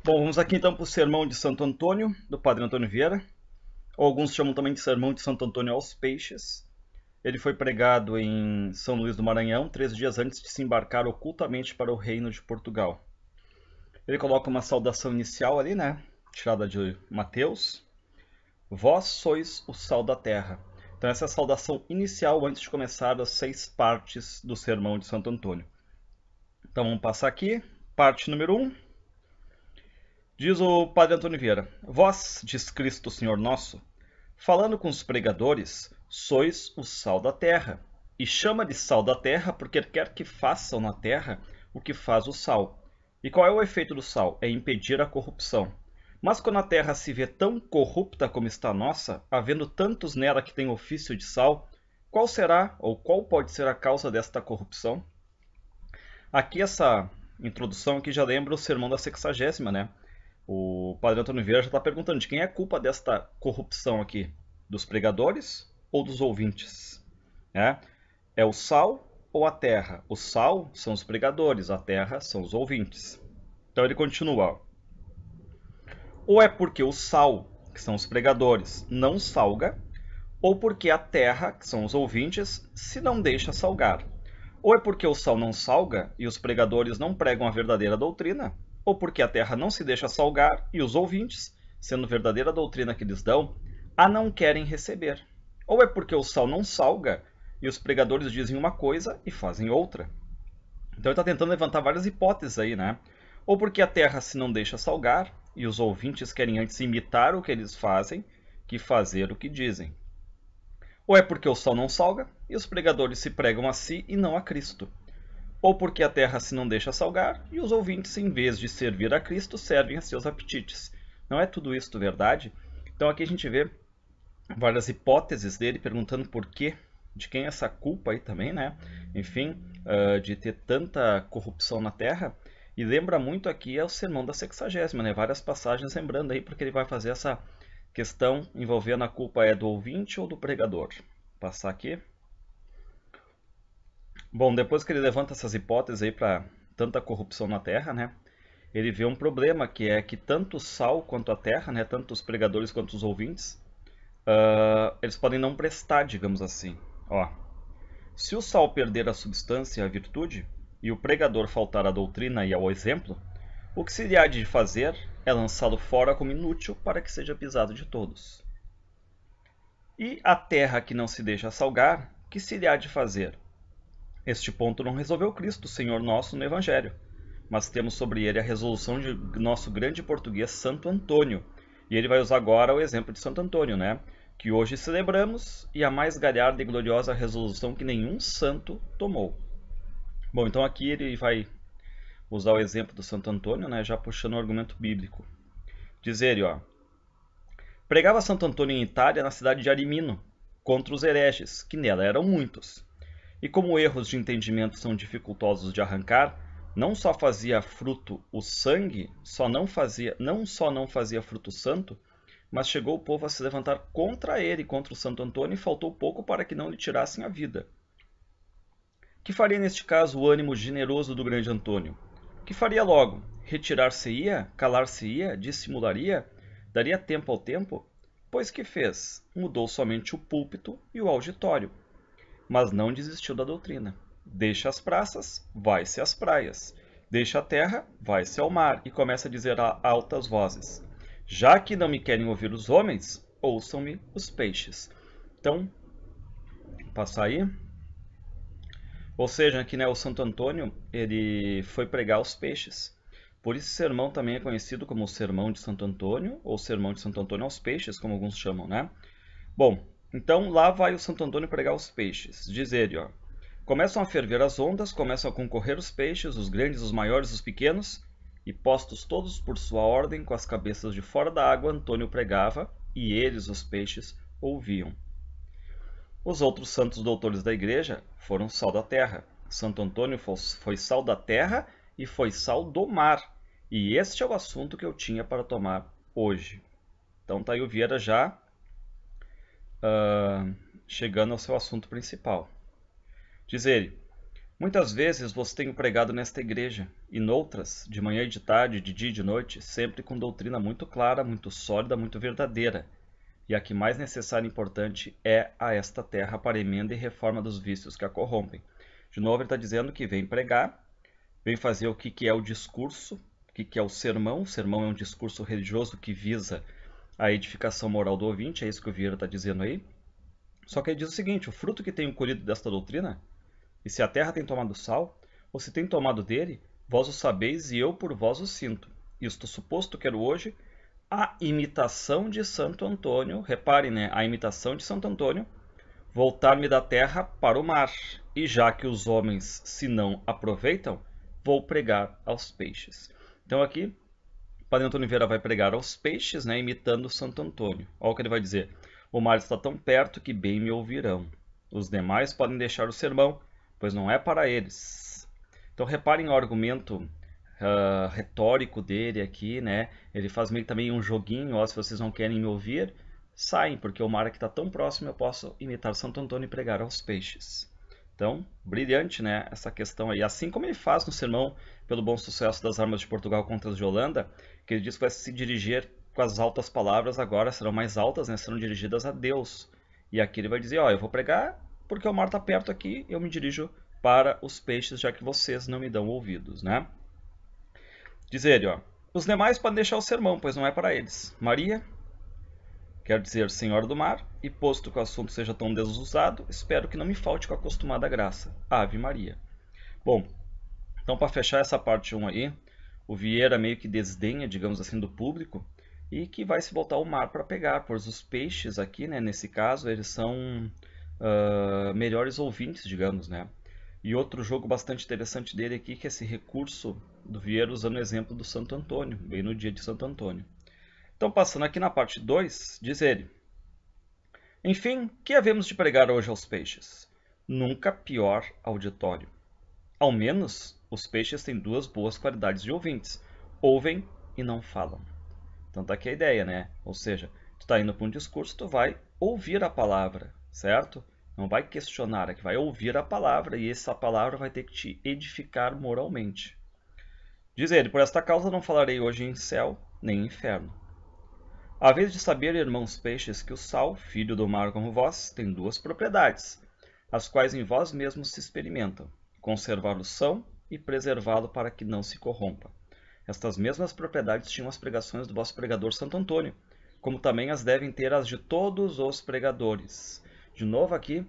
Bom, vamos aqui então para o Sermão de Santo Antônio, do Padre Antônio Vieira, ou alguns chamam também de Sermão de Santo Antônio aos Peixes. Ele foi pregado em São Luís do Maranhão, 3 dias antes de se embarcar ocultamente para o Reino de Portugal. Ele coloca uma saudação inicial ali, né? Tirada de Mateus. Vós sois o sal da terra. Então essa é a saudação inicial antes de começar as 6 partes do Sermão de Santo Antônio. Então vamos passar aqui. Parte número 1. Diz o Padre Antônio Vieira: Vós, diz Cristo Senhor nosso, falando com os pregadores, sois o sal da terra. E chama de sal da terra porque quer que façam na terra o que faz o sal. E qual é o efeito do sal? É impedir a corrupção. Mas quando a terra se vê tão corrupta como está a nossa, havendo tantos nela que têm ofício de sal, qual será ou qual pode ser a causa desta corrupção? Aqui essa introdução aqui já lembra o sermão da 60ª, né? O Padre Antônio Vieira já está perguntando de quem é a culpa desta corrupção aqui? Dos pregadores ou dos ouvintes? É o sal ou a terra? O sal são os pregadores, a terra são os ouvintes. Então ele continua. Ou é porque o sal, que são os pregadores, não salga, ou porque a terra, que são os ouvintes, se não deixa salgar. Ou é porque o sal não salga e os pregadores não pregam a verdadeira doutrina, ou porque a terra não se deixa salgar e os ouvintes, sendo verdadeira doutrina que lhes dão, a não querem receber. Ou é porque o sal não salga e os pregadores dizem uma coisa e fazem outra. Então ele está tentando levantar várias hipóteses aí, né? Ou porque a terra se não deixa salgar e os ouvintes querem antes imitar o que eles fazem que fazer o que dizem. Ou é porque o sal não salga e os pregadores se pregam a si e não a Cristo. Ou porque a terra se não deixa salgar e os ouvintes, em vez de servir a Cristo, servem a seus apetites. Não é tudo isto verdade? Então aqui a gente vê várias hipóteses dele perguntando por quê, de quem é essa culpa aí também, né? Enfim, de ter tanta corrupção na terra. E lembra muito aqui é o sermão da 60ª, né? Várias passagens lembrando aí, porque ele vai fazer essa questão envolvendo a culpa é do ouvinte ou do pregador. Vou passar aqui. Bom, depois que ele levanta essas hipóteses aí para tanta corrupção na terra, né? Ele vê um problema que é que tanto o sal quanto a terra, né? Tanto os pregadores quanto os ouvintes, eles podem não prestar, digamos assim. Ó, se o sal perder a substância e a virtude, e o pregador faltar à doutrina e ao exemplo, o que se lhe há de fazer é lançá-lo fora como inútil para que seja pisado de todos. E a terra que não se deixa salgar, o que se lhe há de fazer? Este ponto não resolveu Cristo, Senhor nosso, no Evangelho, mas temos sobre ele a resolução de nosso grande português Santo Antônio. E ele vai usar agora o exemplo de Santo Antônio, né? Que hoje celebramos, e a mais galharda e gloriosa resolução que nenhum santo tomou. Bom, então aqui ele vai usar o exemplo do Santo Antônio, né? Já puxando o argumento bíblico. Diz ele, ó. Pregava Santo Antônio em Itália, na cidade de Arimino, contra os hereges, que nela eram muitos. E como erros de entendimento são dificultosos de arrancar, não só fazia fruto o sangue, não só não fazia fruto santo, mas chegou o povo a se levantar contra ele, contra o Santo Antônio, e faltou pouco para que não lhe tirassem a vida. Que faria neste caso o ânimo generoso do grande Antônio? Que faria logo? Retirar-se-ia? Calar-se-ia? Dissimularia? Daria tempo ao tempo? Pois que fez? Mudou somente o púlpito e o auditório, mas não desistiu da doutrina. Deixa as praças, vai-se às praias. Deixa a terra, vai-se ao mar, e começa a dizer a altas vozes: já que não me querem ouvir os homens, ouçam-me os peixes. Então, passa aí. Ou seja, aqui, né, o Santo Antônio, ele foi pregar aos peixes. Por isso, esse sermão também é conhecido como o Sermão de Santo Antônio, ou Sermão de Santo Antônio aos peixes, como alguns chamam, né? Bom, então lá vai o Santo Antônio pregar os peixes. Diz ele, ó. Começam a ferver as ondas, começam a concorrer os peixes, os grandes, os maiores, os pequenos, e postos todos por sua ordem, com as cabeças de fora da água, Antônio pregava, e eles, os peixes, ouviam. Os outros santos doutores da igreja foram sal da terra. Santo Antônio foi sal da terra e foi sal do mar. E este é o assunto que eu tinha para tomar hoje. Então tá aí o Vieira já chegando ao seu assunto principal. Diz ele: Muitas vezes você tem pregado nesta igreja, e noutras, de manhã e de tarde, de dia e de noite, sempre com doutrina muito clara, muito sólida, muito verdadeira. E a que mais necessária e importante é a esta terra para emenda e reforma dos vícios que a corrompem. De novo, ele está dizendo que vem pregar, vem fazer o que é o discurso, o que é o sermão. O sermão é um discurso religioso que visa a edificação moral do ouvinte, é isso que o Vieira está dizendo aí. Só que ele diz o seguinte: o fruto que tenho colhido desta doutrina, e se a terra tem tomado sal, ou se tem tomado dele, vós o sabeis e eu por vós o sinto. Isto suposto, quero hoje a imitação de Santo Antônio, reparem, né? A imitação de Santo Antônio, voltar-me da terra para o mar, e já que os homens se não aproveitam, vou pregar aos peixes. Então aqui, Padre Antônio Vieira vai pregar aos peixes, né? Imitando Santo Antônio. Olha o que ele vai dizer: o mar está tão perto que bem me ouvirão. Os demais podem deixar o sermão, pois não é para eles. Então reparem o argumento retórico dele aqui, né? Ele faz meio que também um joguinho, ó, se vocês não querem me ouvir, saem, porque o mar aqui está tão próximo, eu posso imitar Santo Antônio e pregar aos peixes. Então, brilhante, né, essa questão aí. Assim como ele faz no sermão pelo bom sucesso das armas de Portugal contra as de Holanda, que ele diz que vai se dirigir com as altas palavras, agora serão mais altas, né, serão dirigidas a Deus. E aqui ele vai dizer, ó, eu vou pregar porque o mar está perto aqui, eu me dirijo para os peixes, já que vocês não me dão ouvidos, né? Diz ele, ó, os demais podem deixar o sermão, pois não é para eles. Maria, quer dizer Senhora do Mar, e posto que o assunto seja tão desusado, espero que não me falte com a acostumada graça. Ave Maria. Bom, então para fechar essa parte 1 aí, o Vieira meio que desdenha, digamos assim, do público, e que vai se voltar ao mar para pegar, pois os peixes aqui, né, nesse caso, eles são melhores ouvintes, digamos, né? E outro jogo bastante interessante dele aqui, que é esse recurso do Vieira usando o exemplo do Santo Antônio, bem no dia de Santo Antônio. Então, passando aqui na parte 2, diz ele: enfim, que havemos de pregar hoje aos peixes? Nunca pior auditório. Ao menos, os peixes têm duas boas qualidades de ouvintes: ouvem e não falam. Então tá aqui a ideia, né? Ou seja, tu tá indo para um discurso, tu vai ouvir a palavra, certo? Não vai questionar, é que vai ouvir a palavra, e essa palavra vai ter que te edificar moralmente. Diz ele: por esta causa não falarei hoje em céu nem em inferno. Haveis de saber, irmãos peixes, que o sal, filho do mar como vós, tem duas propriedades, as quais em vós mesmos se experimentam: conservá-lo são e preservá-lo para que não se corrompa. Estas mesmas propriedades tinham as pregações do vosso pregador Santo Antônio, como também as devem ter as de todos os pregadores. De novo aqui,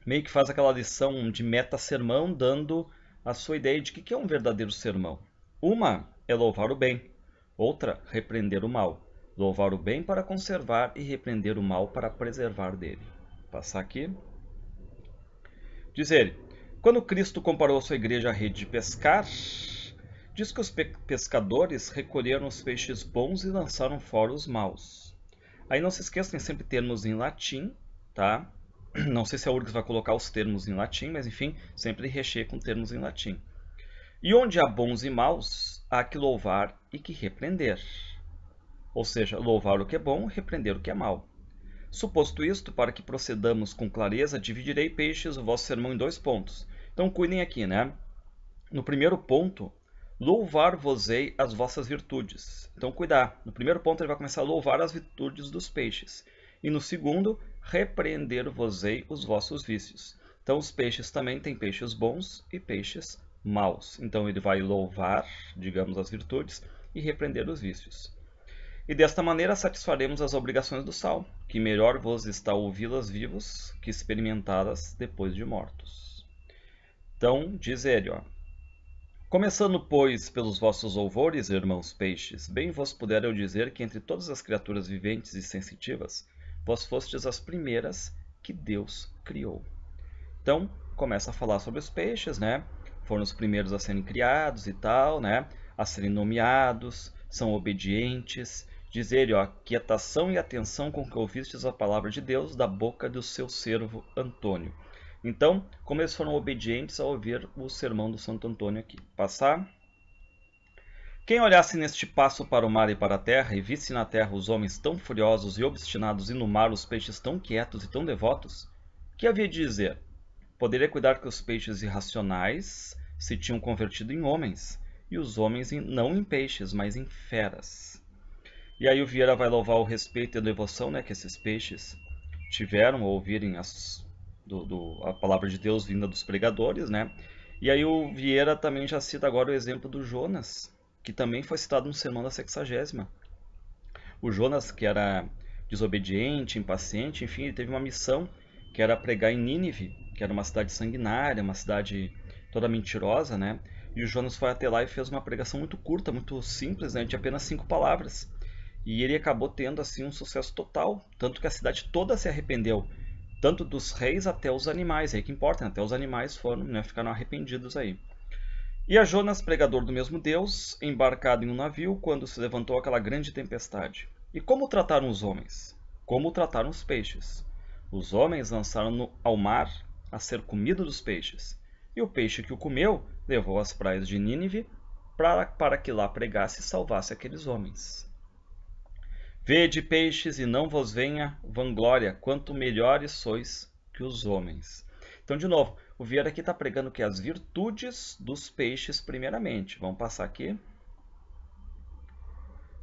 meio que faz aquela lição de meta-sermão, dando a sua ideia de que é um verdadeiro sermão. Uma é louvar o bem, outra, repreender o mal. Louvar o bem para conservar e repreender o mal para preservar dele. Passar aqui. Diz ele: quando Cristo comparou sua igreja à rede de pescar, diz que os pescadores recolheram os peixes bons e lançaram fora os maus. Aí não se esqueçam, tem sempre termos em latim, tá? Não sei se a URGS vai colocar os termos em latim, mas enfim, sempre recheia com termos em latim. E onde há bons e maus, há que louvar e que repreender. Ou seja, louvar o que é bom, repreender o que é mal. Suposto isto, para que procedamos com clareza, dividirei peixes o vosso sermão em 2 pontos. Então cuidem aqui, né? No primeiro ponto, louvar-vos-ei as vossas virtudes. Então cuidar. No primeiro ponto ele vai começar a louvar as virtudes dos peixes. E no segundo, repreender-vos-ei os vossos vícios. Então os peixes também têm peixes bons e peixes maus. Então ele vai louvar, digamos, as virtudes e repreender os vícios. E desta maneira satisfaremos as obrigações do sal, que melhor vos está ouvi-las vivos que experimentá-las depois de mortos. Então, diz ele, ó: começando, pois, pelos vossos louvores, irmãos peixes, bem vos puder eu dizer que entre todas as criaturas viventes e sensitivas, vós fostes as primeiras que Deus criou. Então, começa a falar sobre os peixes, né? Foram os primeiros a serem criados e tal, né? A serem nomeados, são obedientes. Diz ele, ó, quietação e atenção com que ouvistes a palavra de Deus da boca do seu servo Antônio. Então, como eles foram obedientes a ouvir o sermão do Santo Antônio aqui. Passar. Quem olhasse neste passo para o mar e para a terra, e visse na terra os homens tão furiosos e obstinados, e no mar os peixes tão quietos e tão devotos, que havia de dizer? poderia cuidar que os peixes irracionais se tinham convertido em homens, e os homens não em peixes, mas em feras. E aí o Vieira vai louvar o respeito e a devoção, né, que esses peixes tiveram ao ouvirem a palavra de Deus vinda dos pregadores, né? E aí o Vieira também já cita agora o exemplo do Jonas, que também foi citado no Sermão da Sexagésima. O Jonas, que era desobediente, impaciente, enfim, ele teve uma missão que era pregar em Nínive, que era uma cidade sanguinária, uma cidade toda mentirosa, né? E o Jonas foi até lá e fez uma pregação muito curta, muito simples, né, de apenas 5 palavras. E ele acabou tendo assim um sucesso total, tanto que a cidade toda se arrependeu, tanto dos reis até os animais, é aí que importa, né? Até os animais foram, né, ficaram arrependidos aí. E a Jonas, pregador do mesmo Deus, embarcado em um navio quando se levantou aquela grande tempestade. E como trataram os homens? Como trataram os peixes? Os homens lançaram-no ao mar a ser comido dos peixes. E o peixe que o comeu levou às praias de Nínive para que lá pregasse e salvasse aqueles homens. Vede peixes e não vos venha vanglória, quanto melhores sois que os homens. Então, de novo, o Vieira aqui está pregando que as virtudes dos peixes primeiramente. Vamos passar aqui.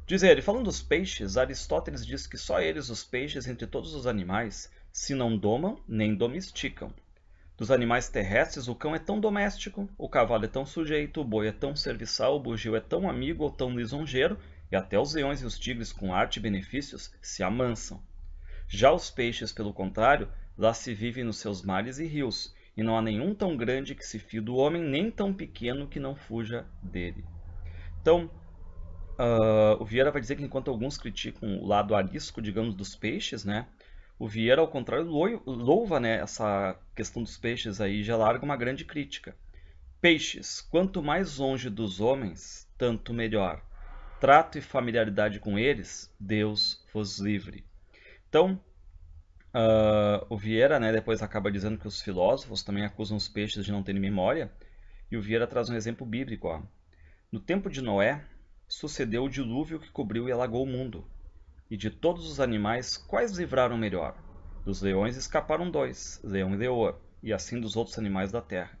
Diz ele, falando dos peixes, Aristóteles diz que só eles, os peixes, entre todos os animais, se não domam, nem domesticam. Dos animais terrestres, o cão é tão doméstico, o cavalo é tão sujeito, o boi é tão serviçal, o bugio é tão amigo ou tão lisonjeiro, e até os leões e os tigres, com arte e benefícios, se amansam. Já os peixes, pelo contrário, lá se vivem nos seus mares e rios, e não há nenhum tão grande que se fie do homem, nem tão pequeno que não fuja dele. Então, o Vieira vai dizer que enquanto alguns criticam o lado arisco, digamos, dos peixes, né, o Vieira, ao contrário, louva, né, essa questão dos peixes aí, já larga uma grande crítica. Peixes, quanto mais longe dos homens, tanto melhor. Trato e familiaridade com eles, Deus vos livre. Então, o Vieira, né, depois acaba dizendo que os filósofos também acusam os peixes de não terem memória, e o Vieira traz um exemplo bíblico. Ó. No tempo de Noé, sucedeu o dilúvio que cobriu e alagou o mundo. E de todos os animais, quais livraram melhor? Dos leões escaparam 2, leão e leoa, e assim dos outros animais da terra.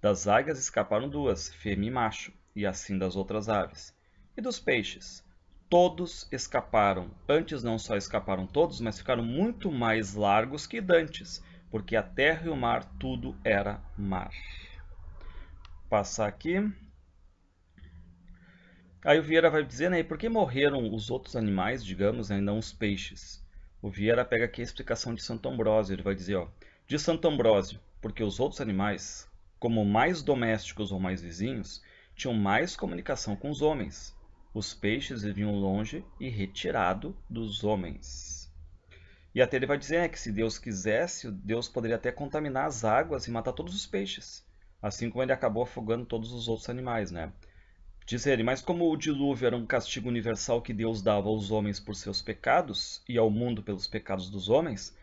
Das águias escaparam 2, fêmea e macho, e assim das outras aves. E dos peixes? Todos escaparam. Antes não só escaparam todos, mas ficaram muito mais largos que dantes, porque a terra e o mar tudo era mar. Passar aqui. Aí o Vieira vai dizer, né, e por que morreram os outros animais, digamos, né, e não os peixes? O Vieira pega aqui a explicação de Santo Ambrósio, ele vai dizer, ó, de Santo Ambrósio, porque os outros animais, como mais domésticos ou mais vizinhos, tinham mais comunicação com os homens. Os peixes viviam longe e retirado dos homens. E até ele vai dizer, né, que se Deus quisesse, Deus poderia até contaminar as águas e matar todos os peixes, assim como ele acabou afogando todos os outros animais, né? Diz ele, mas como o dilúvio era um castigo universal que Deus dava aos homens por seus pecados e ao mundo pelos pecados dos homens,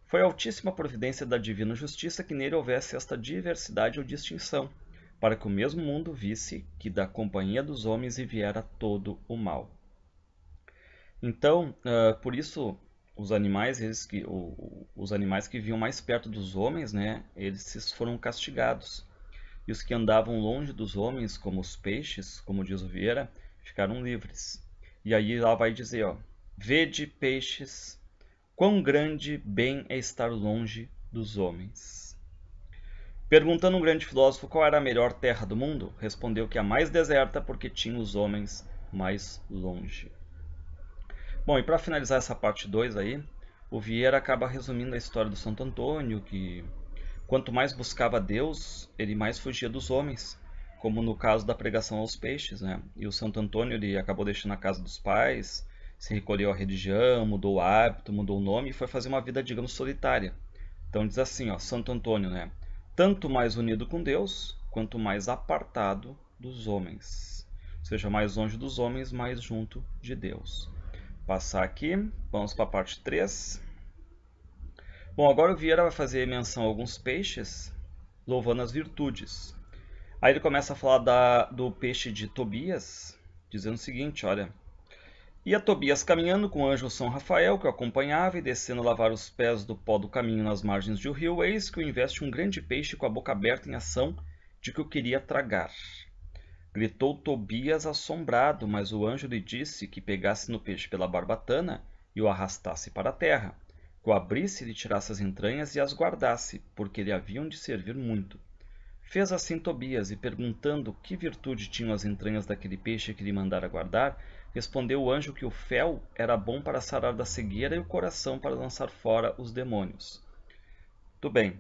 foi a altíssima providência da divina justiça que nele houvesse esta diversidade ou distinção, para que o mesmo mundo visse que da companhia dos homens lhe viera todo o mal. Então, por isso, os animais, os animais que viviam mais perto dos homens, né, eles foram castigados. E os que andavam longe dos homens, como os peixes, como diz o Vieira, ficaram livres. E aí ela vai dizer, ó, vede peixes, quão grande bem é estar longe dos homens. Perguntando um grande filósofo qual era a melhor terra do mundo, respondeu que a mais deserta porque tinha os homens mais longe. Bom, e para finalizar essa parte 2 aí, o Vieira acaba resumindo a história do Santo Antônio, que quanto mais buscava Deus, ele mais fugia dos homens, como no caso da pregação aos peixes, né? E o Santo Antônio ele acabou deixando a casa dos pais, se recolheu à religião, mudou o hábito, mudou o nome e foi fazer uma vida, digamos, solitária. Então diz assim, ó, Santo Antônio, né? Tanto mais unido com Deus, quanto mais apartado dos homens. Ou seja, mais longe dos homens, mais junto de Deus. Passar aqui, vamos para a parte 3. Bom, agora o Vieira vai fazer menção a alguns peixes, louvando as virtudes. Aí ele começa a falar do peixe de Tobias, dizendo o seguinte, olha, Ia Tobias caminhando com o anjo São Rafael, que o acompanhava, e descendo a lavar os pés do pó do caminho nas margens de um rio, eis que o investe um grande peixe com a boca aberta em ação de que o queria tragar. Gritou Tobias assombrado, mas o anjo lhe disse que pegasse no peixe pela barbatana e o arrastasse para a terra, que o abrisse e lhe tirasse as entranhas e as guardasse, porque lhe haviam de servir muito. Fez assim Tobias, e perguntando que virtude tinham as entranhas daquele peixe que lhe mandara guardar, respondeu o anjo que o fel era bom para sarar da cegueira e o coração para lançar fora os demônios. Tudo bem.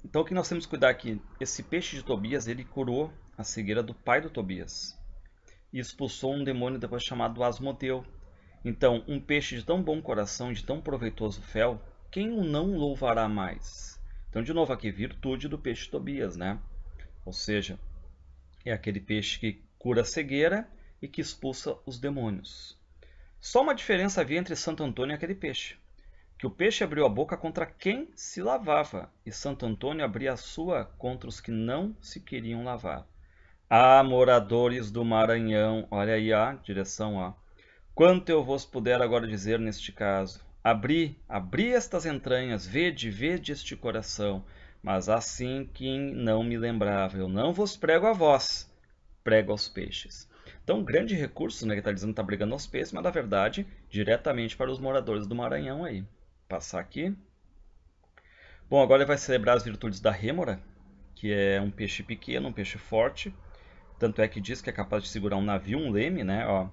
Então o que nós temos que cuidar aqui? Esse peixe de Tobias, ele curou a cegueira do pai do Tobias e expulsou um demônio depois chamado Asmodeu. Então, um peixe de tão bom coração, de tão proveitoso fel, quem o não louvará mais? Então, de novo aqui, virtude do peixe Tobias, né? Ou seja, é aquele peixe que cura a cegueira e que expulsa os demônios. Só uma diferença havia entre Santo Antônio e aquele peixe, que o peixe abriu a boca contra quem se lavava, e Santo Antônio abria a sua contra os que não se queriam lavar. Ah, moradores do Maranhão, olha aí a direção, ó. Quanto eu vos puder agora dizer neste caso. Abri estas entranhas, vede este coração. Mas assim que não me lembrava, eu não vos prego a vós, prego aos peixes. Então, um grande recurso, né, que está dizendo que está brigando aos peixes, mas na verdade, diretamente para os moradores do Maranhão aí. Passar aqui. Bom, agora ele vai celebrar as virtudes da rêmora, que é um peixe pequeno, um peixe forte. Tanto é que diz que é capaz de segurar um navio, um leme, né? Ó,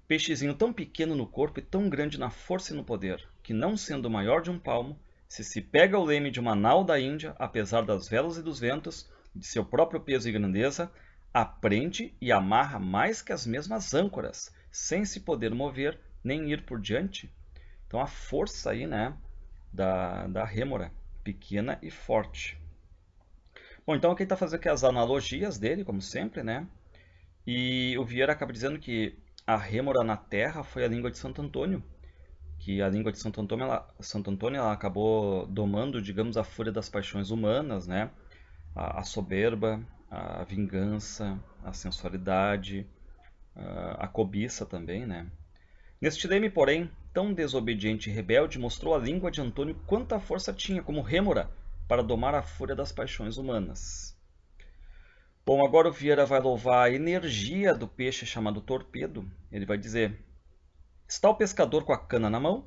peixezinho tão pequeno no corpo e tão grande na força e no poder, que não sendo maior de um palmo, se pega o leme de uma nau da Índia, apesar das velas e dos ventos, de seu próprio peso e grandeza, aprende e amarra mais que as mesmas âncoras, sem se poder mover nem ir por diante. Então a força aí, né, da rêmora, pequena e forte. Bom, então aqui ele está fazendo aqui as analogias dele, como sempre, né? E o Vieira acaba dizendo que a rêmora na terra foi a língua de Santo Antônio, que a língua de Santo Antônio ela acabou domando, digamos, a fúria das paixões humanas, né? A soberba, a vingança, a sensualidade, a cobiça também, né? Neste leme, porém, tão desobediente e rebelde, mostrou a língua de Antônio quanta força tinha como rêmora para domar a fúria das paixões humanas. Bom, agora o Vieira vai louvar a energia do peixe chamado torpedo. Ele vai dizer: está o pescador com a cana na mão,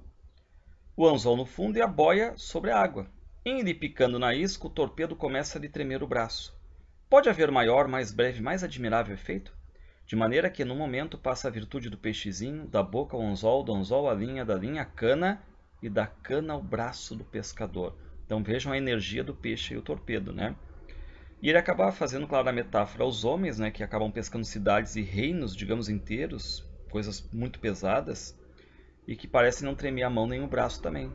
o anzol no fundo e a boia sobre a água. Em lhe picando na isca, o torpedo começa a lhe tremer o braço. Pode haver maior, mais breve, mais admirável efeito? De maneira que, no momento, passa a virtude do peixezinho, da boca ao anzol, do anzol à linha, da linha à cana e da cana ao braço do pescador. Então vejam a energia do peixe e o torpedo, né? E ele acaba fazendo, claro, a metáfora aos homens, né, que acabam pescando cidades e reinos, digamos, inteiros, coisas muito pesadas, e que parecem não tremer a mão nem o braço também.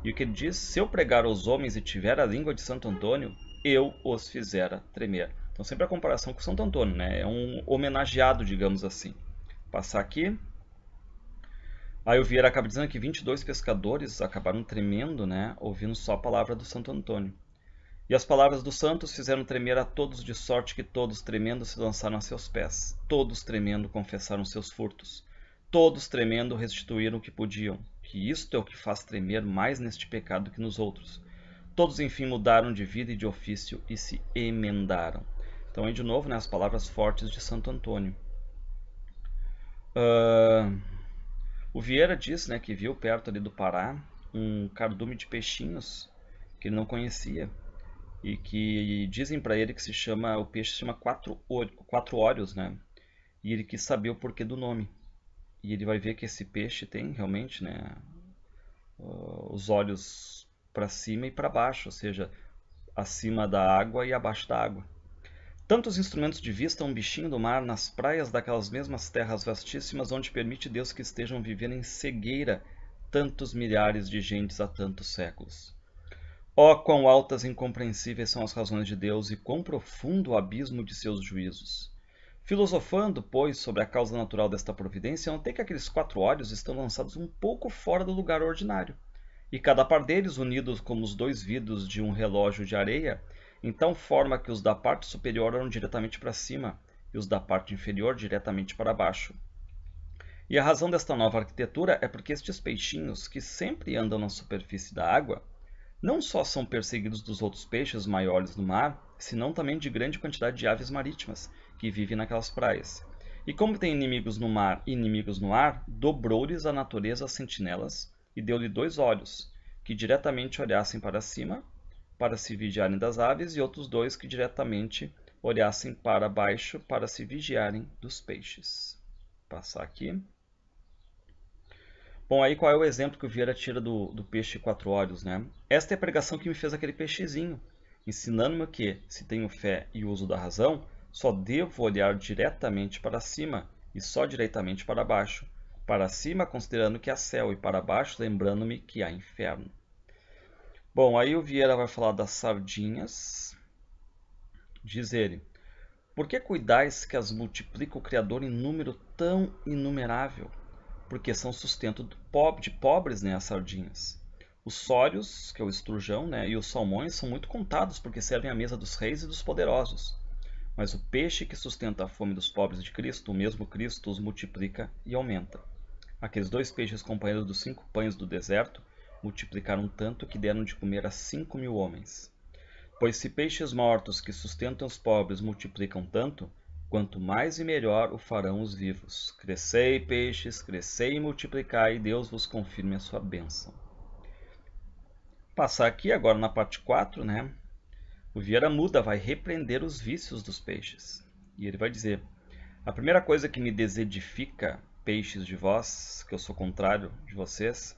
E o que ele diz: se eu pregar aos homens e tiver a língua de Santo Antônio, eu os fizera tremer. Então sempre a comparação com Santo Antônio, né? É um homenageado, digamos assim. Passar aqui. Aí o Vieira acaba dizendo que 22 pescadores acabaram tremendo, né, ouvindo só a palavra do Santo Antônio. E as palavras dos santos fizeram tremer a todos, de sorte que todos, tremendo, se lançaram a seus pés. Todos, tremendo, confessaram seus furtos. Todos, tremendo, restituíram o que podiam, que isto é o que faz tremer mais neste pecado que nos outros. Todos, enfim, mudaram de vida e de ofício e se emendaram. Então, aí de novo, né, as palavras fortes de Santo Antônio. O Vieira diz, né, que viu perto ali do Pará um cardume de peixinhos que ele não conhecia. E que dizem para ele que o peixe se chama quatro olhos, né? E ele quis saber o porquê do nome. E ele vai ver que esse peixe tem realmente, né, os olhos para cima e para baixo, ou seja, acima da água e abaixo da água. Tantos instrumentos de vista um bichinho do mar nas praias daquelas mesmas terras vastíssimas onde permite Deus que estejam vivendo em cegueira tantos milhares de gentes há tantos séculos. Ó, quão altas e incompreensíveis são as razões de Deus e quão profundo o abismo de seus juízos. Filosofando, pois, sobre a causa natural desta providência, notei que aqueles 4 olhos estão lançados um pouco fora do lugar ordinário, e cada par deles, unidos como os 2 vidros de um relógio de areia, em tal forma que os da parte superior eram diretamente para cima e os da parte inferior diretamente para baixo. E a razão desta nova arquitetura é porque estes peixinhos, que sempre andam na superfície da água, não só são perseguidos dos outros peixes maiores do mar, senão também de grande quantidade de aves marítimas que vivem naquelas praias. E como tem inimigos no mar e inimigos no ar, dobrou-lhes a natureza as sentinelas e deu-lhe 2 olhos, que diretamente olhassem para cima, para se vigiarem das aves, e outros 2 que diretamente olhassem para baixo, para se vigiarem dos peixes. Vou passar aqui. Bom, aí qual é o exemplo que o Vieira tira do peixe 4 olhos, né? Esta é a pregação que me fez aquele peixezinho, ensinando-me que, se tenho fé e uso da razão, só devo olhar diretamente para cima e só diretamente para baixo. Para cima, considerando que há céu, e para baixo, lembrando-me que há inferno. Bom, aí o Vieira vai falar das sardinhas. Diz ele: por que cuidais que as multiplica o Criador em número tão inumerável? Porque são sustento de pobres, né, as sardinhas. Os sórios, que é o esturjão, né, e os salmões são muito contados porque servem à mesa dos reis e dos poderosos. Mas o peixe que sustenta a fome dos pobres de Cristo, o mesmo Cristo os multiplica e aumenta. Aqueles 2 peixes companheiros dos 5 pães do deserto multiplicaram tanto que deram de comer a 5.000 homens. Pois se peixes mortos que sustentam os pobres multiplicam tanto, quanto mais e melhor o farão os vivos. Crescei, peixes, crescei e multiplicai, e Deus vos confirme a sua bênção. Passar aqui agora na parte 4, né? O Vieira muda, vai repreender os vícios dos peixes. E ele vai dizer: a primeira coisa que me desedifica, peixes de vós, que eu sou contrário de vocês,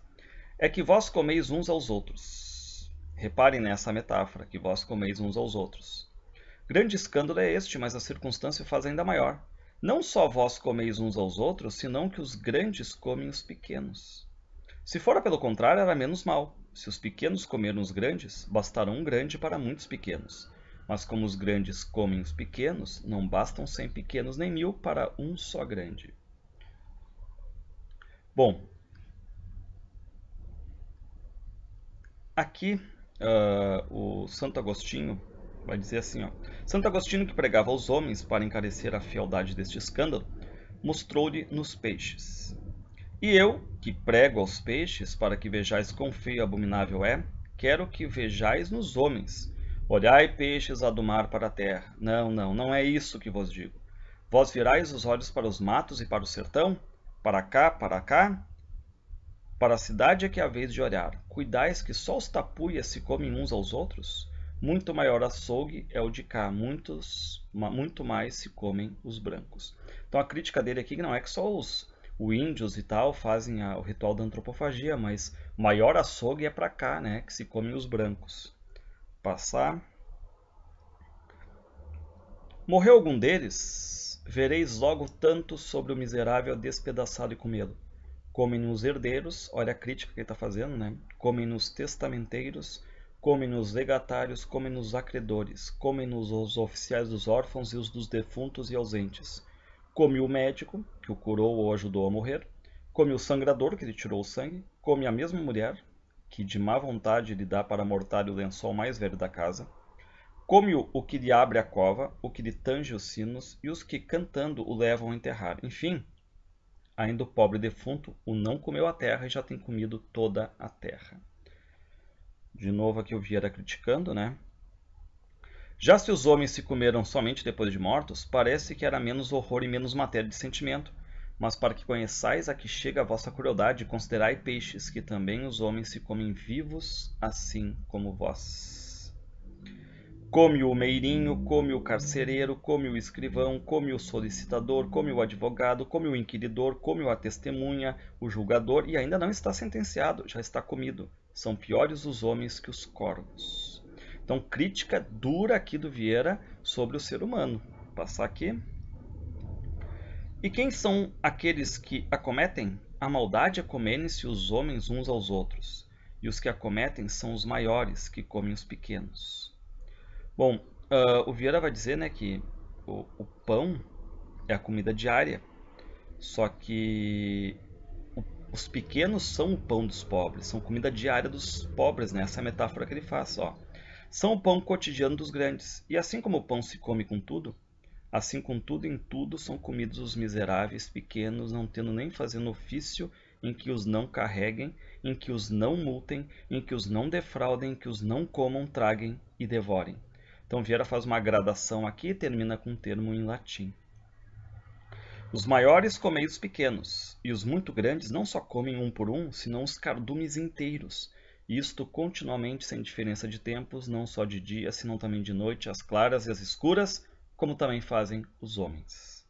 é que vós comeis uns aos outros. Reparem nessa metáfora, que vós comeis uns aos outros. Grande escândalo é este, mas a circunstância o faz ainda maior. Não só vós comeis uns aos outros, senão que os grandes comem os pequenos. Se fora pelo contrário, era menos mal. Se os pequenos comeram os grandes, bastará um grande para muitos pequenos. Mas como os grandes comem os pequenos, não bastam 100 pequenos nem 1000 para um só grande. Bom, aqui o Santo Agostinho vai dizer assim, ó: Santo Agostinho, que pregava aos homens para encarecer a fealdade deste escândalo, mostrou-lhe nos peixes. E eu, que prego aos peixes, para que vejais quão feio e abominável é, quero que vejais nos homens. Olhai, peixes, a do mar para a terra. Não é isso que vos digo. Vós virais os olhos para os matos e para o sertão? Para cá, para a cidade é que é a vez de olhar. Cuidais que só os tapuias se comem uns aos outros? Muito maior açougue é o de cá, muito mais se comem os brancos. Então a crítica dele aqui não é que só os índios e tal fazem o ritual da antropofagia, mas maior açougue é para cá, né, que se comem os brancos. Passar. Morreu algum deles? Vereis logo tanto sobre o miserável despedaçado e comê-lo. Comem os herdeiros, olha a crítica que ele está fazendo, né? Comem-nos testamenteiros, comem-nos legatários, comem-nos acreedores, comem-nos os oficiais dos órfãos e os dos defuntos e ausentes. Come o médico, que o curou ou ajudou a morrer, come o sangrador, que lhe tirou o sangue, come a mesma mulher, que de má vontade lhe dá para mortalho o lençol mais velho da casa, come o que lhe abre a cova, o que lhe tange os sinos, e os que, cantando, o levam a enterrar. Enfim, ainda o pobre defunto o não comeu a terra e já tem comido toda a terra. De novo aqui o Vieira criticando, né? Já se os homens se comeram somente depois de mortos, parece que era menos horror e menos matéria de sentimento. Mas para que conheçais a que chega a vossa crueldade, considerai peixes, que também os homens se comem vivos, assim como vós. Come o meirinho, come o carcereiro, come o escrivão, come o solicitador, come o advogado, come o inquiridor, come a testemunha, o julgador, e ainda não está sentenciado, já está comido. São piores os homens que os corvos. Então, crítica dura aqui do Vieira sobre o ser humano. Vou passar aqui. E quem são aqueles que acometem? A maldade é comerem-se os homens uns aos outros, e os que acometem são os maiores, que comem os pequenos. Bom, o Vieira vai dizer, né, que o pão é a comida diária, só que os pequenos são o pão dos pobres, são comida diária dos pobres, né? Essa é a metáfora que ele faz, ó. São o pão cotidiano dos grandes, e assim como o pão se come com tudo, Assim, com tudo em tudo, são comidos os miseráveis pequenos, não tendo nem fazendo ofício, em que os não carreguem, em que os não multem, em que os não defraudem, em que os não comam, traguem e devorem. Então Vieira faz uma gradação aqui e termina com um termo em latim. Os maiores comei os pequenos, e os muito grandes não só comem um por um, senão os cardumes inteiros, isto continuamente sem diferença de tempos, não só de dia, senão também de noite, as claras e as escuras, como também fazem os homens.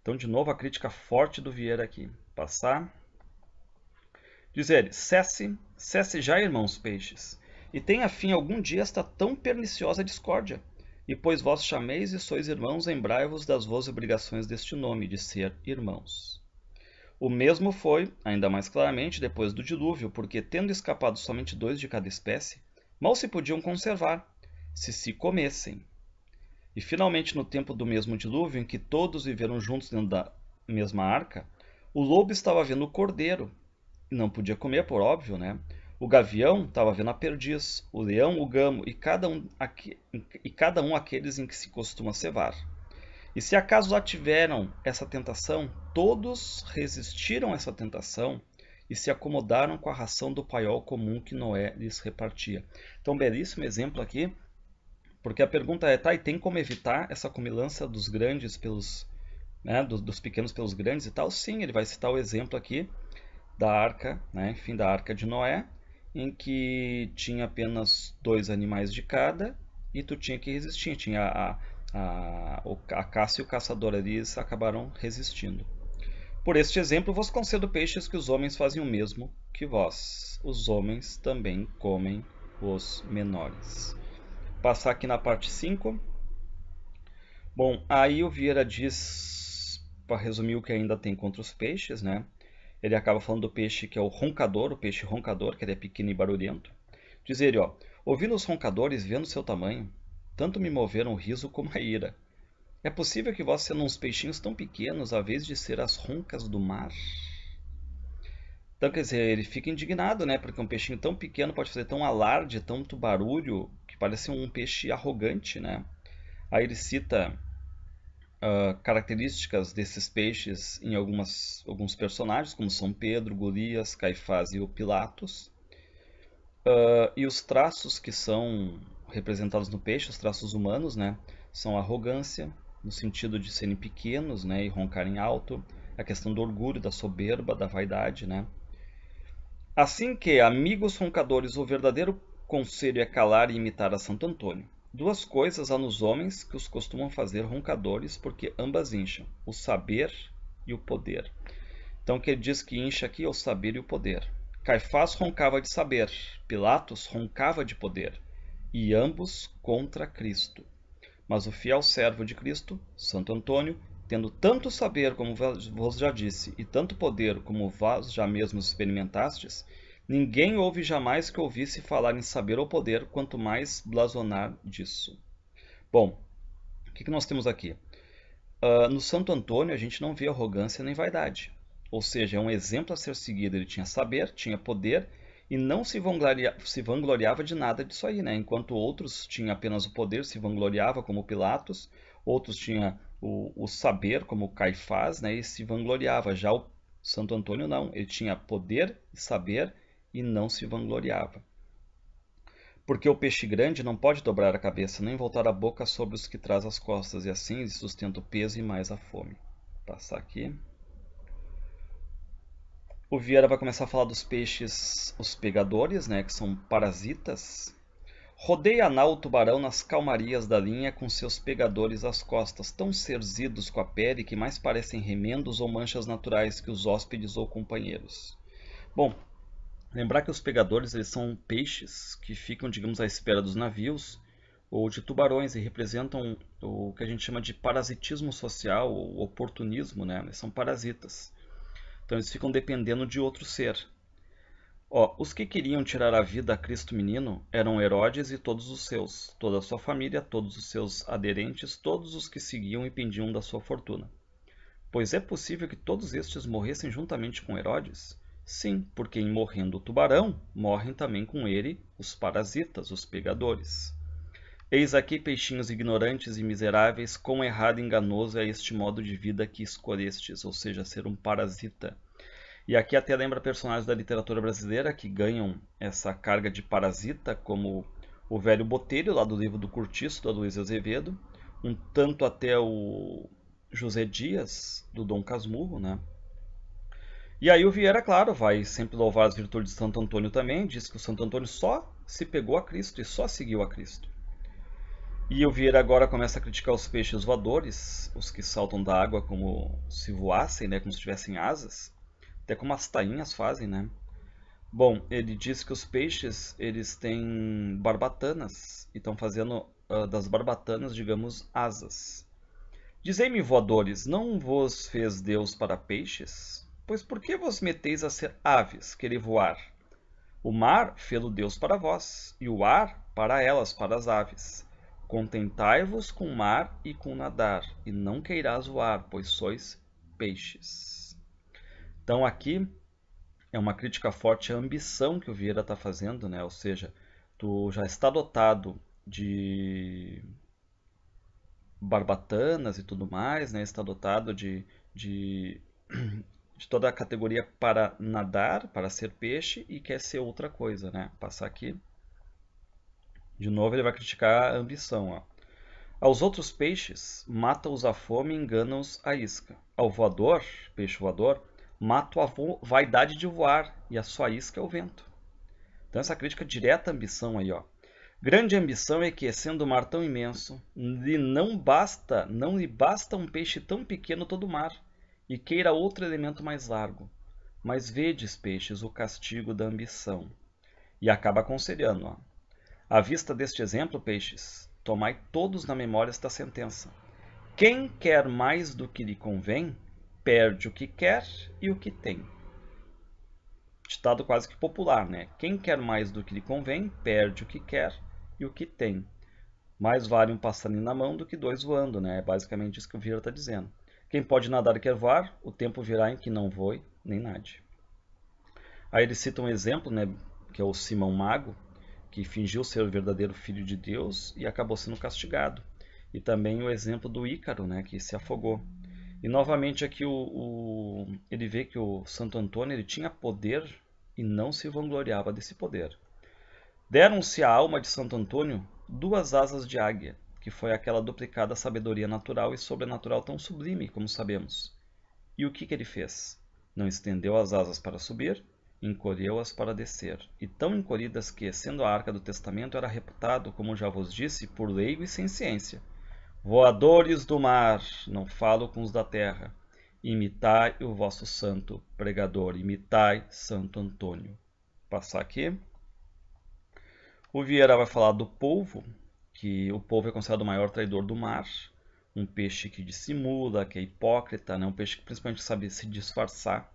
Então, de novo, a crítica forte do Vieira aqui. Passar. Diz ele, cesse já, irmãos peixes, e tenha fim algum dia esta tão perniciosa discórdia. E pois vós chameis e sois irmãos, lembrai-vos das vossas obrigações deste nome, de ser irmãos. O mesmo foi, ainda mais claramente, depois do dilúvio, porque, tendo escapado somente 2 de cada espécie, mal se podiam conservar, se comessem. E finalmente, no tempo do mesmo dilúvio, em que todos viveram juntos dentro da mesma arca, o lobo estava vendo o cordeiro, e não podia comer, por óbvio, né? O gavião estava vendo a perdiz, o leão o gamo, e cada um aqueles em que se costuma cevar. E se acaso lá tiveram essa tentação, todos resistiram a essa tentação e se acomodaram com a ração do paiol comum que Noé lhes repartia. Então, belíssimo exemplo aqui, porque a pergunta é, tá, e tem como evitar essa comilança dos grandes pelos, né, dos pequenos pelos grandes e tal? Sim, ele vai citar o exemplo aqui da arca, né, enfim, da arca de Noé, em que tinha apenas 2 animais de cada e tu tinha que resistir. Tinha a caça e o caçador, eles acabaram resistindo. Por este exemplo vos concedo peixes que os homens fazem o mesmo que vós. Os homens também comem os menores. Passar aqui na parte 5. Bom, aí o Vieira diz, para resumir o que ainda tem contra os peixes, né? Ele acaba falando do peixe que é o roncador, o peixe roncador, que ele é pequeno e barulhento. Diz ele, ó, ouvindo os roncadores, vendo seu tamanho, tanto me moveram o riso como a ira. É possível que vós, sendo uns peixinhos tão pequenos, a vez de ser as roncas do mar? Então, quer dizer, ele fica indignado, né? Porque um peixinho tão pequeno pode fazer tão alarde, tanto barulho, que parece um peixe arrogante, né? Aí ele cita características desses peixes em alguns personagens, como São Pedro, Golias, Caifás e o Pilatos. E os traços que são representados no peixe, os traços humanos, né, são a arrogância, no sentido de serem pequenos, né, e roncarem alto, a questão do orgulho, da soberba, da vaidade, né. Assim que, amigos roncadores, o verdadeiro conselho é calar e imitar a Santo Antônio. 2 coisas há nos homens que os costumam fazer roncadores, porque ambas incham, o saber e o poder. Então, o que ele diz que incha aqui é o saber e o poder. Caifás roncava de saber, Pilatos roncava de poder, e ambos contra Cristo. Mas o fiel servo de Cristo, Santo Antônio, tendo tanto saber como vos já disse, e tanto poder como vós já mesmos experimentastes, ninguém houve jamais que ouvisse falar em saber ou poder, quanto mais blasonar disso. Bom, o que nós temos aqui? No Santo Antônio a gente não vê arrogância nem vaidade. Ou seja, é um exemplo a ser seguido. Ele tinha saber, tinha poder e não se vangloriava de nada disso aí, né? Enquanto outros tinham apenas o poder, se vangloriava como Pilatos, outros tinham o saber como Caifás, né? E se vangloriava. Já o Santo Antônio não, ele tinha poder e saber e não se vangloriava. Porque o peixe grande não pode dobrar a cabeça, nem voltar a boca sobre os que traz as costas, e assim ele sustenta o peso e mais a fome. Vou passar aqui. O Vieira vai começar a falar dos peixes, os pegadores, né, que são parasitas. Rodeia anal o tubarão nas calmarias da linha com seus pegadores às costas, tão cerzidos com a pele que mais parecem remendos ou manchas naturais que os hóspedes ou companheiros. Bom, lembrar que os pegadores eles são peixes que ficam, digamos, à espera dos navios ou de tubarões e representam o que a gente chama de parasitismo social ou oportunismo, né? Eles são parasitas. Então eles ficam dependendo de outro ser. Os que queriam tirar a vida a Cristo menino eram Herodes e todos os seus, toda a sua família, todos os seus aderentes, todos os que seguiam e pendiam da sua fortuna. Pois é possível que todos estes morressem juntamente com Herodes? Sim, porque em morrendo o tubarão, morrem também com ele os parasitas, os pegadores. Eis aqui, peixinhos ignorantes e miseráveis, quão errado e enganoso é este modo de vida que escolhestes, ou seja, ser um parasita. E aqui até lembra personagens da literatura brasileira que ganham essa carga de parasita, como o velho Botelho, lá do livro do Curtiço, do Aloysio Azevedo, um tanto até o José Dias, do Dom Casmurro, né? E aí o Vieira, claro, vai sempre louvar as virtudes de Santo Antônio também, diz que o Santo Antônio só se pegou a Cristo e só seguiu a Cristo. E o Vieira agora começa a criticar os peixes voadores, os que saltam da água como se voassem, né, como se tivessem asas, até como as tainhas fazem, né? Bom, ele diz que os peixes, eles têm barbatanas e estão fazendo das barbatanas, digamos, asas. Dizei-me, voadores, não vos fez Deus para peixes? Pois por que vos meteis a ser aves, querer voar? O mar fê-lo Deus para vós, e o ar para elas, para as aves. Contentai-vos com o mar e com nadar, e não queirás voar, pois sois peixes. Então aqui é uma crítica forte à ambição que o Vieira está fazendo, né? Ou seja, tu já está dotado de barbatanas e tudo mais, né? Está dotado de toda a categoria para nadar, para ser peixe, e quer ser outra coisa, né? Passar aqui. De novo ele vai criticar a ambição, ó. Aos outros peixes, mata-os a fome e engana-os a isca. Ao voador, peixe voador, mata a vaidade de voar, e a sua isca é o vento. Então essa crítica direta à ambição aí, ó. Grande ambição é que, sendo o mar tão imenso, não lhe basta um peixe tão pequeno todo o mar, e queira outro elemento mais largo. Mas vedes, peixes, o castigo da ambição. E acaba aconselhando, ó. À vista deste exemplo, peixes, tomai todos na memória esta sentença. Quem quer mais do que lhe convém, perde o que quer e o que tem. Ditado quase que popular, né? Quem quer mais do que lhe convém, perde o que quer e o que tem. Mais vale um passarinho na mão do que dois voando, né? É basicamente isso que o Vieira está dizendo. Quem pode nadar e quer voar, o tempo virá em que não voe nem nade. Aí ele cita um exemplo, né? Que é o Simão Mago, que fingiu ser o verdadeiro filho de Deus e acabou sendo castigado. E também o exemplo do Ícaro, né, que se afogou. E novamente aqui ele vê que o Santo Antônio ele tinha poder e não se vangloriava desse poder. Deram-se à alma de Santo Antônio 2 asas de águia, que foi aquela duplicada sabedoria natural e sobrenatural tão sublime, como sabemos. E o que ele fez? Não estendeu as asas para subir, encolheu-as para descer, e tão encolhidas que, sendo a arca do testamento, era reputado, como já vos disse, por leigo e sem ciência. Voadores do mar, não falo com os da terra, imitai o vosso santo pregador, imitai Santo Antônio. Passar aqui. O Vieira vai falar do polvo, que o polvo é considerado o maior traidor do mar, um peixe que dissimula, que é hipócrita, né? Um peixe que principalmente sabe se disfarçar.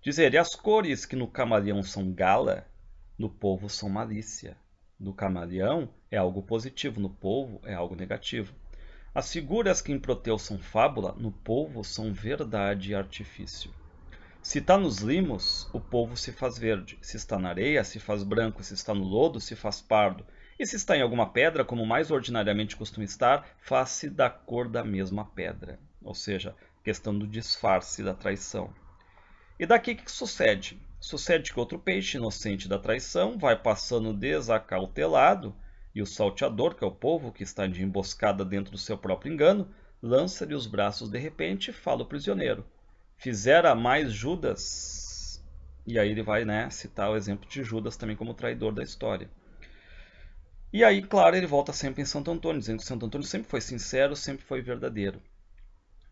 Dizer, e as cores que no camaleão são gala, no polvo são malícia. No camaleão é algo positivo, no polvo é algo negativo. As figuras que em Proteus são fábula, no polvo são verdade e artifício. Se está nos limos, o polvo se faz verde. Se está na areia, se faz branco. Se está no lodo, se faz pardo. E se está em alguma pedra, como mais ordinariamente costuma estar, faz-se da cor da mesma pedra. Ou seja, questão do disfarce, da traição. E daqui o que sucede? Sucede que outro peixe, inocente da traição, vai passando desacautelado, e o salteador, que é o polvo que está de emboscada dentro do seu próprio engano, lança-lhe os braços de repente e fala o prisioneiro. Fizera mais Judas. E aí ele vai, né, citar o exemplo de Judas também como traidor da história. E aí, claro, ele volta sempre em Santo Antônio, dizendo que Santo Antônio sempre foi sincero, sempre foi verdadeiro.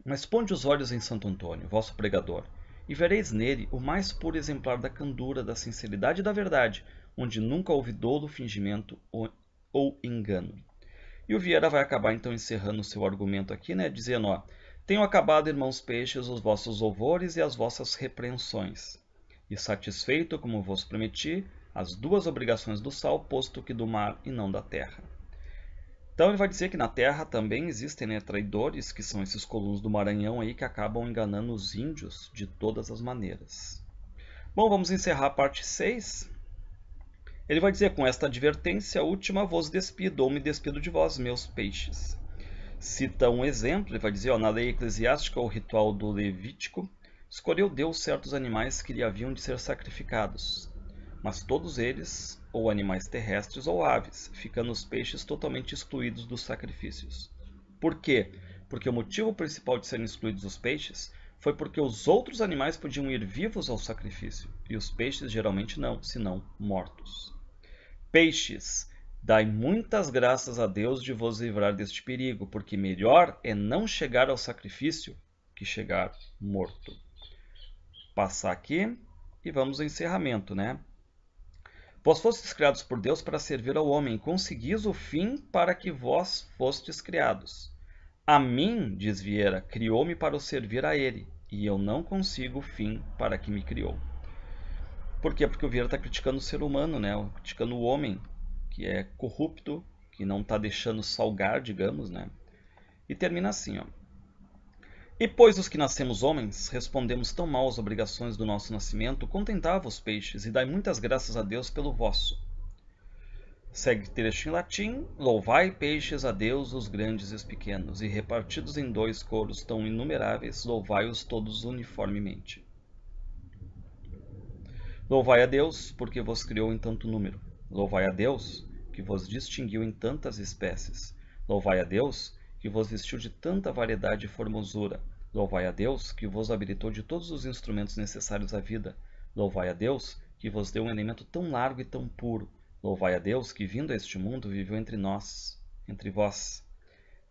Mas ponde os olhos em Santo Antônio, vosso pregador, e vereis nele o mais puro exemplar da candura, da sinceridade e da verdade, onde nunca houve dolo, fingimento ou engano. E o Vieira vai acabar então encerrando o seu argumento aqui, né, dizendo, ó, tenho acabado, irmãos peixes, os vossos louvores e as vossas repreensões, e satisfeito, como vos prometi, as 2 obrigações do sal, posto que do mar e não da terra. Então ele vai dizer que na terra também existem, né, traidores, que são esses colonos do Maranhão aí que acabam enganando os índios de todas as maneiras. Bom, vamos encerrar a parte 6. Ele vai dizer: com esta advertência última vos despido, ou me despido de vós, meus peixes. Cita um exemplo, ele vai dizer, ó, na lei eclesiástica, o ritual do Levítico, escolheu Deus certos animais que lhe haviam de ser sacrificados, mas todos eles, ou animais terrestres ou aves, ficando os peixes totalmente excluídos dos sacrifícios. Por quê? Porque o motivo principal de serem excluídos os peixes foi porque os outros animais podiam ir vivos ao sacrifício, e os peixes geralmente não, senão mortos. Peixes, dai muitas graças a Deus de vos livrar deste perigo, porque melhor é não chegar ao sacrifício que chegar morto. Passar aqui e vamos ao encerramento, né? Vós fostes criados por Deus para servir ao homem, conseguis o fim para que vós fostes criados. A mim, diz Vieira, criou-me para o servir a ele, e eu não consigo o fim para que me criou. Por quê? Porque o Vieira está criticando o ser humano, né? Criticando o homem, que é corrupto, que não está deixando salgar, digamos, né? E termina assim, ó. E pois os que nascemos homens, respondemos tão mal às obrigações do nosso nascimento, contentava os peixes, e dai muitas graças a Deus pelo vosso. Segue trecho em latim: louvai peixes a Deus os grandes e os pequenos, e repartidos em 2 coros tão inumeráveis, louvai-os todos uniformemente. Louvai a Deus, porque vos criou em tanto número. Louvai a Deus, que vos distinguiu em tantas espécies. Louvai a Deus, que vos vestiu de tanta variedade e formosura. Louvai a Deus, que vos habilitou de todos os instrumentos necessários à vida. Louvai a Deus, que vos deu um elemento tão largo e tão puro. Louvai a Deus, que vindo a este mundo viveu entre nós, entre vós,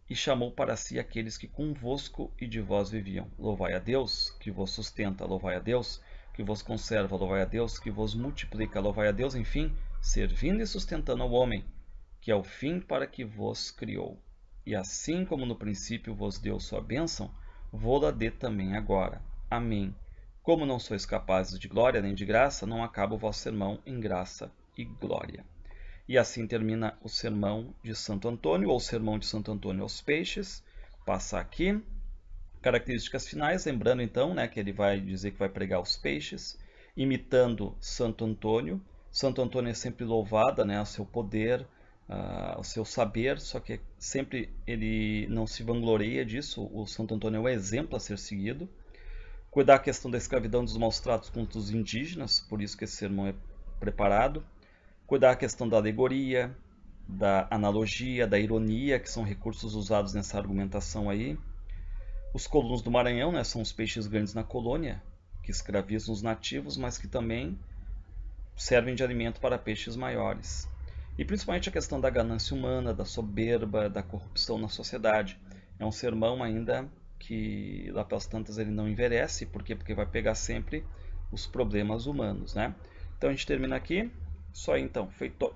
e chamou para si aqueles que convosco e de vós viviam. Louvai a Deus, que vos sustenta. Louvai a Deus, que vos conserva. Louvai a Deus, que vos multiplica. Louvai a Deus, enfim, servindo e sustentando ao homem, que é o fim para que vos criou. E assim como no princípio vos deu sua bênção, vô-la dê também agora. Amém. Como não sois capazes de glória nem de graça, não acaba o vosso sermão em graça e glória. E assim termina o sermão de Santo Antônio, ou o sermão de Santo Antônio aos peixes. Passa aqui. Características finais, lembrando então, né, que ele vai dizer que vai pregar os peixes, imitando Santo Antônio. Santo Antônio é sempre louvado, né, ao seu poder, ao seu saber, só que sempre ele não se vangloria disso. O Santo Antônio é um exemplo a ser seguido. Cuidar a questão da escravidão, dos maus tratos contra os indígenas, por isso que esse sermão é preparado. Cuidar a questão da alegoria, da analogia, da ironia, que são recursos usados nessa argumentação aí. Os colonos do Maranhão, né, são os peixes grandes na colônia, que escravizam os nativos, mas que também servem de alimento para peixes maiores. E principalmente a questão da ganância humana, da soberba, da corrupção na sociedade. É um sermão ainda que lá pelas tantas ele não envelhece. Por quê? Porque vai pegar sempre os problemas humanos, né? Então a gente termina aqui. Só aí então, feito.